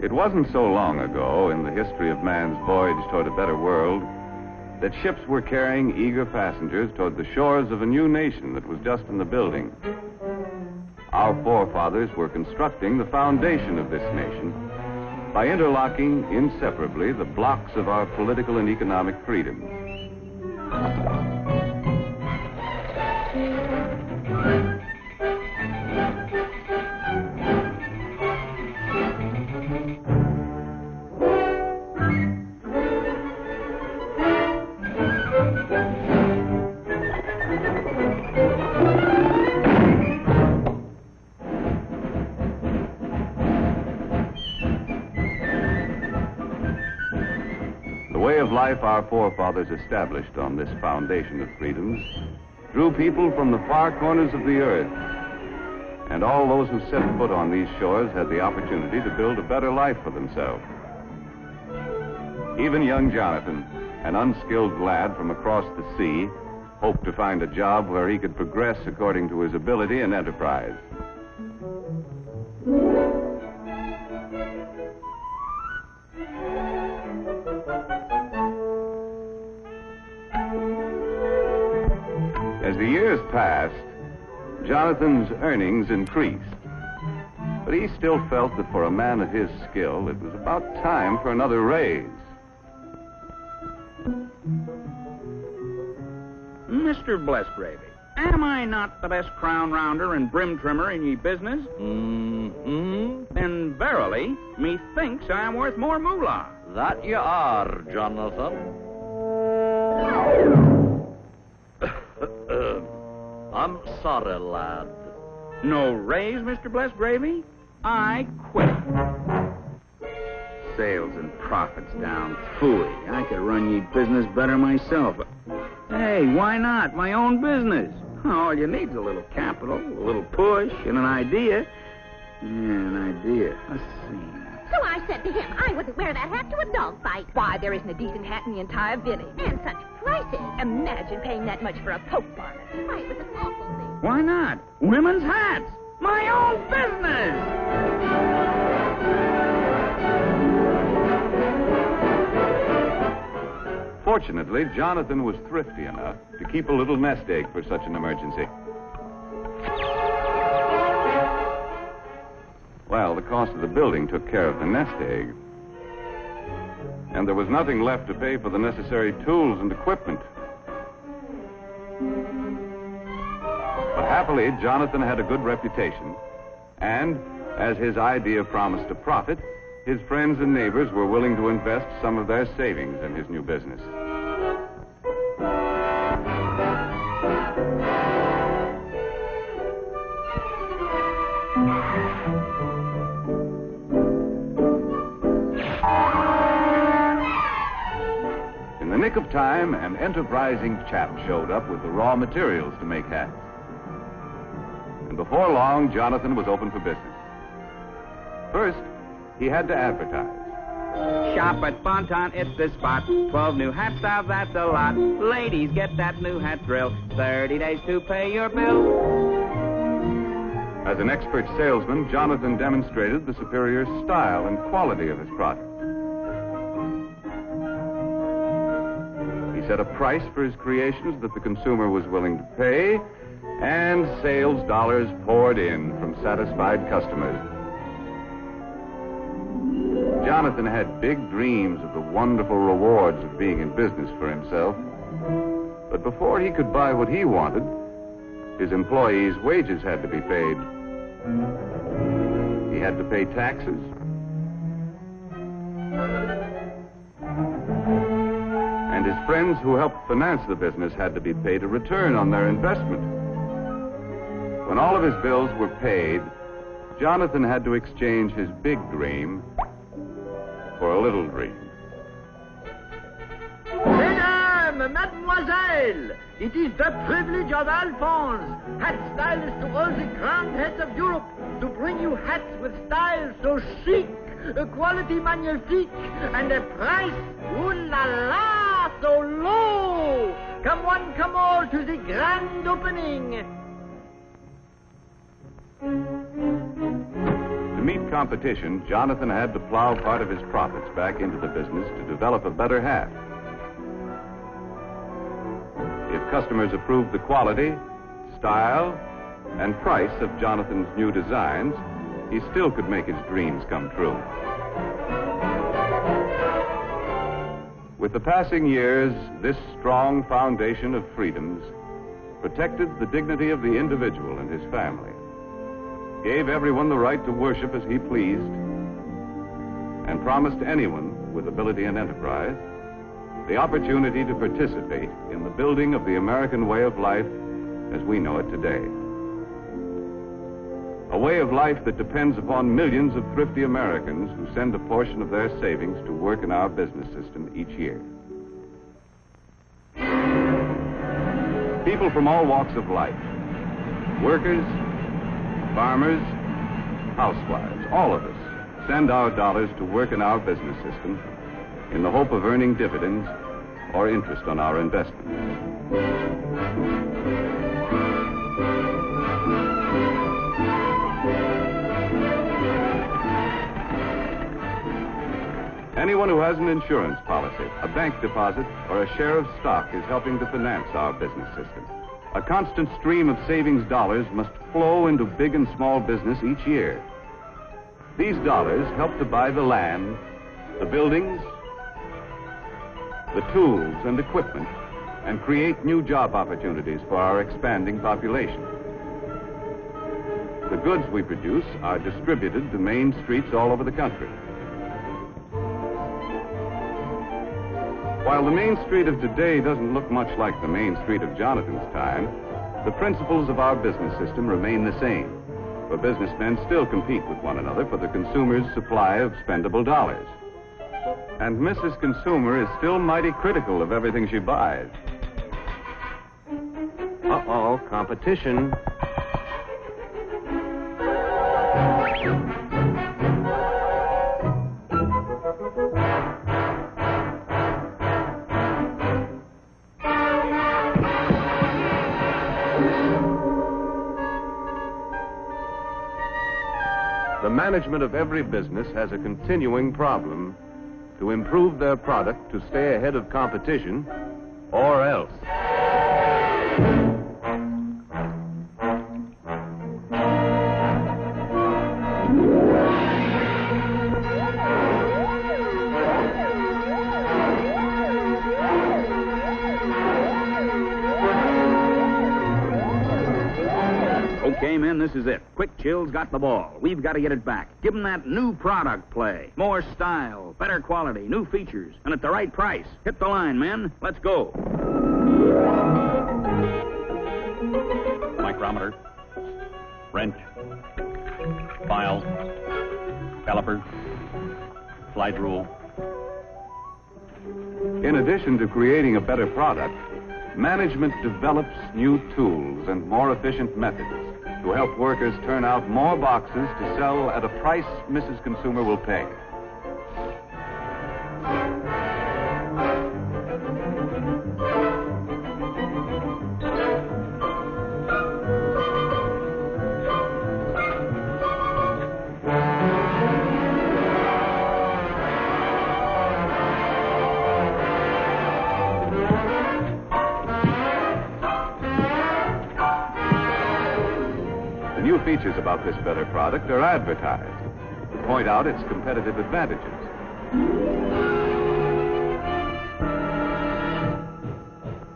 It wasn't so long ago in the history of man's voyage toward a better world that ships were carrying eager passengers toward the shores of a new nation that was just in the building. Our forefathers were constructing the foundation of this nation by interlocking inseparably the blocks of our political and economic freedoms. Life our forefathers established on this foundation of freedoms drew people from the far corners of the earth, and all those who set foot on these shores had the opportunity to build a better life for themselves. Even young Jonathan, an unskilled lad from across the sea, hoped to find a job where he could progress according to his ability and enterprise. As the years passed, Jonathan's earnings increased, but he still felt that for a man of his skill, it was about time for another raise. Mr. Blessgravy, am I not the best crown rounder and brim trimmer in ye business? Then verily, methinks I am worth more moolah. That you are, Jonathan. I'm sorry, lad. No raise, Mr. Blessgravy? I quit. Sales and profits down. Phooey. I could run ye business better myself. Hey, why not? My own business. All you need's a little capital, a little push, and an idea. Yeah, an idea. Let's see. So I said to him, I wouldn't wear that hat to a dog fight. Why, there isn't a decent hat in the entire village. And such prices. Imagine paying that much for a poke bonnet. Why, it was an awful thing. Why not? Women's hats. My own business. Fortunately, Jonathan was thrifty enough to keep a little nest egg for such an emergency. Well, the cost of the building took care of the nest egg. And there was nothing left to pay for the necessary tools and equipment. But happily, Jonathan had a good reputation, and as his idea promised a profit, his friends and neighbors were willing to invest some of their savings in his new business. In the nick of time, an enterprising chap showed up with the raw materials to make hats. And before long, Jonathan was open for business. First, he had to advertise. Shop at Bonton, it's the spot. 12 new hat styles, that's a lot. Ladies, get that new hat thrill. 30 days to pay your bill. As an expert salesman, Jonathan demonstrated the superior style and quality of his product. He set a price for his creations that the consumer was willing to pay, and sales dollars poured in from satisfied customers. Jonathan had big dreams of the wonderful rewards of being in business for himself. But before he could buy what he wanted, his employees' wages had to be paid. He had to pay taxes. And his friends who helped finance the business had to be paid a return on their investment. When all of his bills were paid, Jonathan had to exchange his big dream for a little dream. Mesdames, mademoiselles, it is the privilege of Alphonse, hat stylist to all the grand heads of Europe, to bring you hats with styles so chic, a quality magnifique, and a price, ooh la la, so low. Come one, come all to the grand opening. To meet competition, Jonathan had to plow part of his profits back into the business to develop a better hat. If customers approved the quality, style, and price of Jonathan's new designs, he still could make his dreams come true. With the passing years, this strong foundation of freedoms protected the dignity of the individual and his family, gave everyone the right to worship as he pleased, and promised anyone with ability and enterprise the opportunity to participate in the building of the American way of life as we know it today. A way of life that depends upon millions of thrifty Americans who send a portion of their savings to work in our business system each year. People from all walks of life, workers, farmers, housewives, all of us send our dollars to work in our business system in the hope of earning dividends or interest on our investments. Anyone who has an insurance policy, a bank deposit, or a share of stock is helping to finance our business system. A constant stream of savings dollars must flow into big and small business each year. These dollars help to buy the land, the buildings, the tools and equipment, and create new job opportunities for our expanding population. The goods we produce are distributed to main streets all over the country. While the Main Street of today doesn't look much like the Main Street of Jonathan's time, the principles of our business system remain the same. For businessmen still compete with one another for the consumer's supply of spendable dollars. And Mrs. Consumer is still mighty critical of everything she buys. Uh-oh, competition. The management of every business has a continuing problem: to improve their product to stay ahead of competition, or else. Okay, men, this is it. Quick Chill's got the ball. We've got to get it back. Give them that new product play. More style, better quality, new features, and at the right price. Hit the line, men. Let's go. Micrometer, wrench, file, caliper, slide rule. In addition to creating a better product, management develops new tools and more efficient methods to help workers turn out more boxes to sell at a price Mrs. Consumer will pay. New features about this better product are advertised to point out its competitive advantages.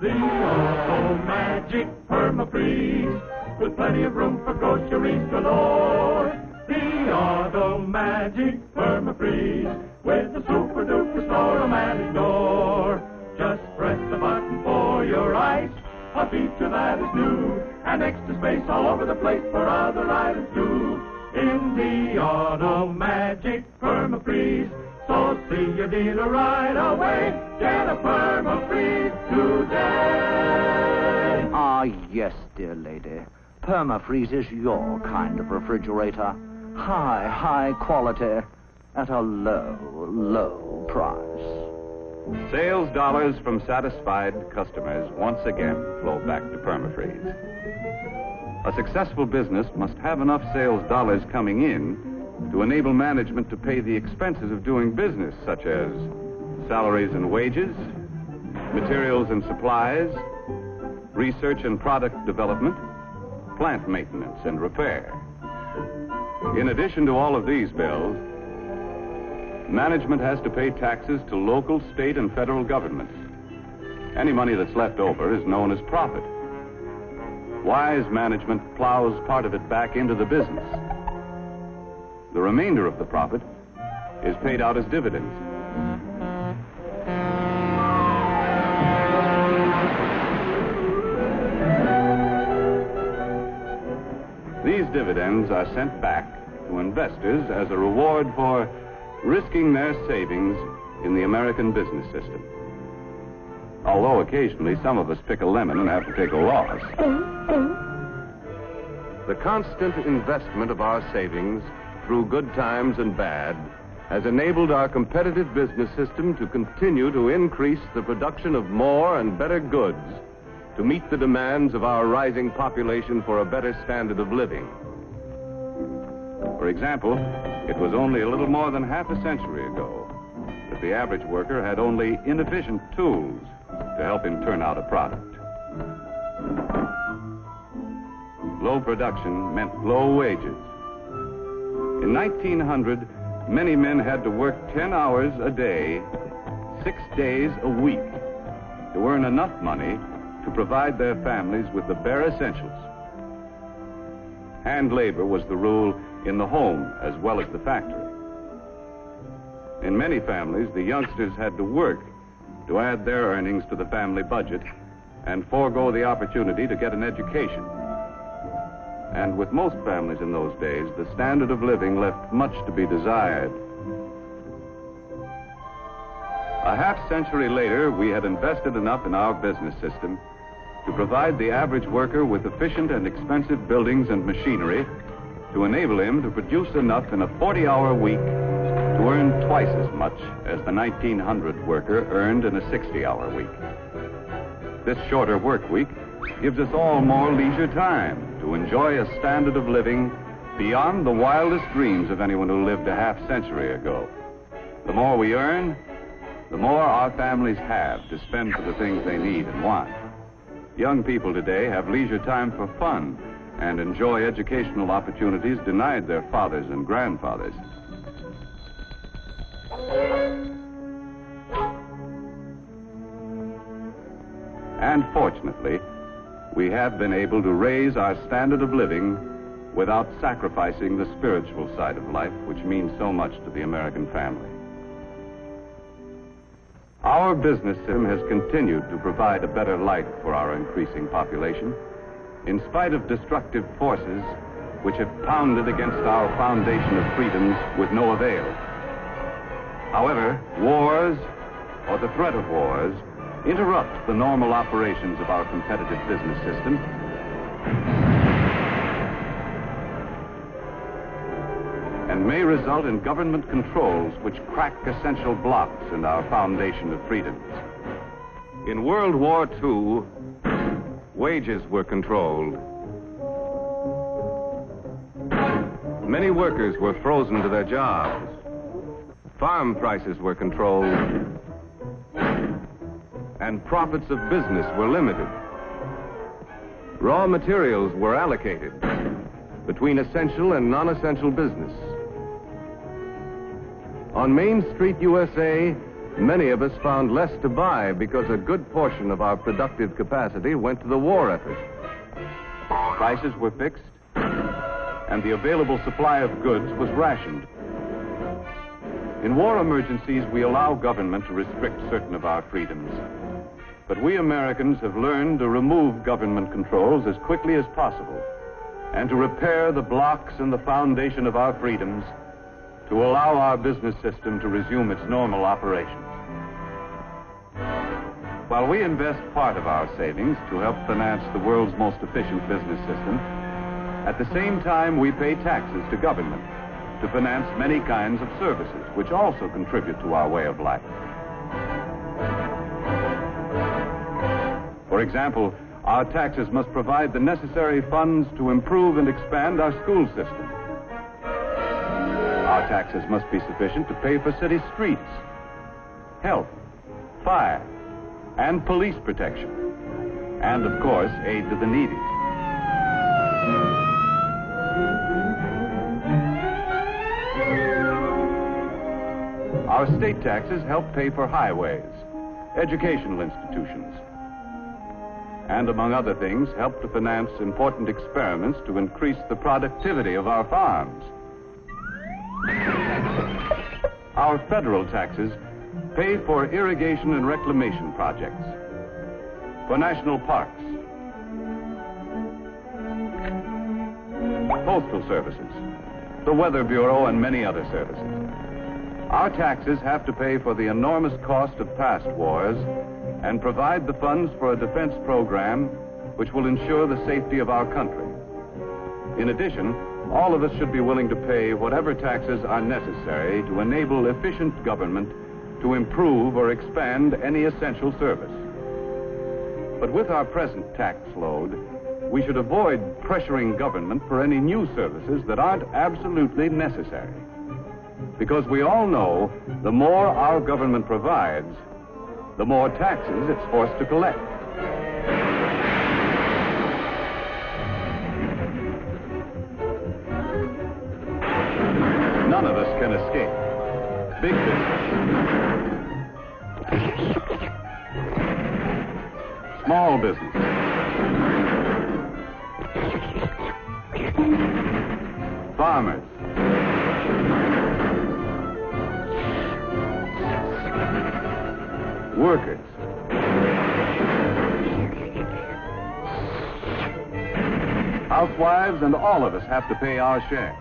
The Auto Magic Perma-Freeze, with plenty of room for groceries galore. The Auto Magic Perma-Freeze, with the super-duper store-o-matic door. Just press the button for your ice, a feature that is new, and extra space all over the place for other items too. In the Auto Magic Perma-Freeze, so see your dealer right away. Get a Perma-Freeze today. Ah, yes, dear lady. Perma-Freeze is your kind of refrigerator. High quality at a low price. Sales dollars from satisfied customers once again flow back to Perma-Freeze. A successful business must have enough sales dollars coming in to enable management to pay the expenses of doing business, such as salaries and wages, materials and supplies, research and product development, plant maintenance and repair. In addition to all of these bills, management has to pay taxes to local, state, and federal governments. Any money that's left over is known as profit. Wise management plows part of it back into the business. The remainder of the profit is paid out as dividends. These dividends are sent back to investors as a reward for risking their savings in the American business system. Although occasionally some of us pick a lemon and have to take a loss. The constant investment of our savings through good times and bad has enabled our competitive business system to continue to increase the production of more and better goods to meet the demands of our rising population for a better standard of living. For example, it was only a little more than half a century ago that the average worker had only inefficient tools to help him turn out a product. Low production meant low wages. In 1900, many men had to work 10 hours a day, 6 days a week, to earn enough money to provide their families with the bare essentials. Hand labor was the rule in the home as well as the factory. In many families, the youngsters had to work to add their earnings to the family budget and forego the opportunity to get an education. And with most families in those days, the standard of living left much to be desired. A half-century later, we had invested enough in our business system to provide the average worker with efficient and expensive buildings and machinery to enable him to produce enough in a 40-hour week to earn twice as much as the 1900 worker earned in a 60-hour week. This shorter work week gives us all more leisure time to enjoy a standard of living beyond the wildest dreams of anyone who lived a half-century ago. The more we earn, the more our families have to spend for the things they need and want. Young people today have leisure time for fun and enjoy educational opportunities denied their fathers and grandfathers. And fortunately, we have been able to raise our standard of living without sacrificing the spiritual side of life, which means so much to the American family. Our business system has continued to provide a better life for our increasing population, in spite of destructive forces which have pounded against our foundation of freedoms with no avail. However, wars, or the threat of wars, interrupt the normal operations of our competitive business system and may result in government controls which crack essential blocks in our foundation of freedoms. In World War II, wages were controlled. Many workers were frozen to their jobs. Farm prices were controlled, and profits of business were limited. Raw materials were allocated between essential and non-essential business. On Main Street, USA, many of us found less to buy because a good portion of our productive capacity went to the war effort. Prices were fixed, and the available supply of goods was rationed. In war emergencies, we allow government to restrict certain of our freedoms. But we Americans have learned to remove government controls as quickly as possible and to repair the blocks in the foundation of our freedoms to allow our business system to resume its normal operations. While we invest part of our savings to help finance the world's most efficient business system, at the same time we pay taxes to government to finance many kinds of services, which also contribute to our way of life. For example, our taxes must provide the necessary funds to improve and expand our school system. Our taxes must be sufficient to pay for city streets, health, fire, and police protection, and, of course, aid to the needy. Our state taxes help pay for highways, educational institutions, and, among other things, help to finance important experiments to increase the productivity of our farms. Our federal taxes pay for irrigation and reclamation projects, for national parks, postal services, the Weather Bureau, and many other services. Our taxes have to pay for the enormous cost of past wars and provide the funds for a defense program which will ensure the safety of our country. In addition, all of us should be willing to pay whatever taxes are necessary to enable efficient government to improve or expand any essential service. But with our present tax load, we should avoid pressuring government for any new services that aren't absolutely necessary. Because we all know the more our government provides, the more taxes it's forced to collect. None of us can escape. Big business, small business, farmers, workers, housewives, and all of us have to pay our share.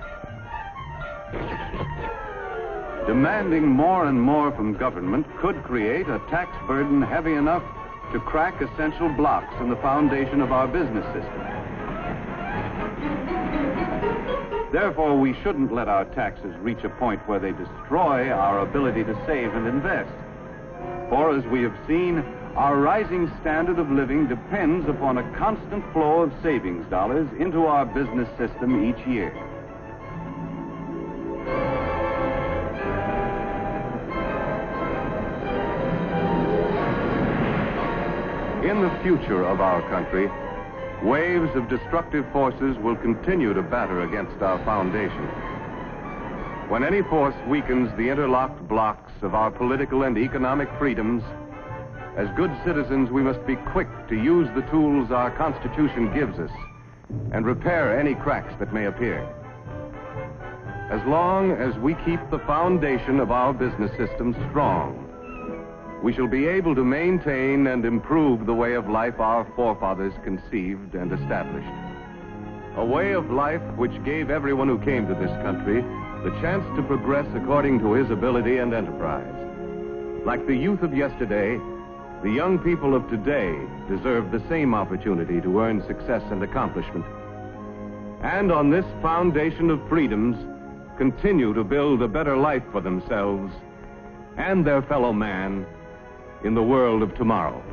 Demanding more and more from government could create a tax burden heavy enough to crack essential blocks in the foundation of our business system. Therefore, we shouldn't let our taxes reach a point where they destroy our ability to save and invest. For, as we have seen, our rising standard of living depends upon a constant flow of savings dollars into our business system each year. In the future of our country, waves of destructive forces will continue to batter against our foundation. When any force weakens the interlocked blocks of our political and economic freedoms, as good citizens, we must be quick to use the tools our Constitution gives us and repair any cracks that may appear. As long as we keep the foundation of our business system strong, we shall be able to maintain and improve the way of life our forefathers conceived and established. A way of life which gave everyone who came to this country the chance to progress according to his ability and enterprise. Like the youth of yesterday, the young people of today deserve the same opportunity to earn success and accomplishment. And on this foundation of freedoms, continue to build a better life for themselves and their fellow man in the world of tomorrow.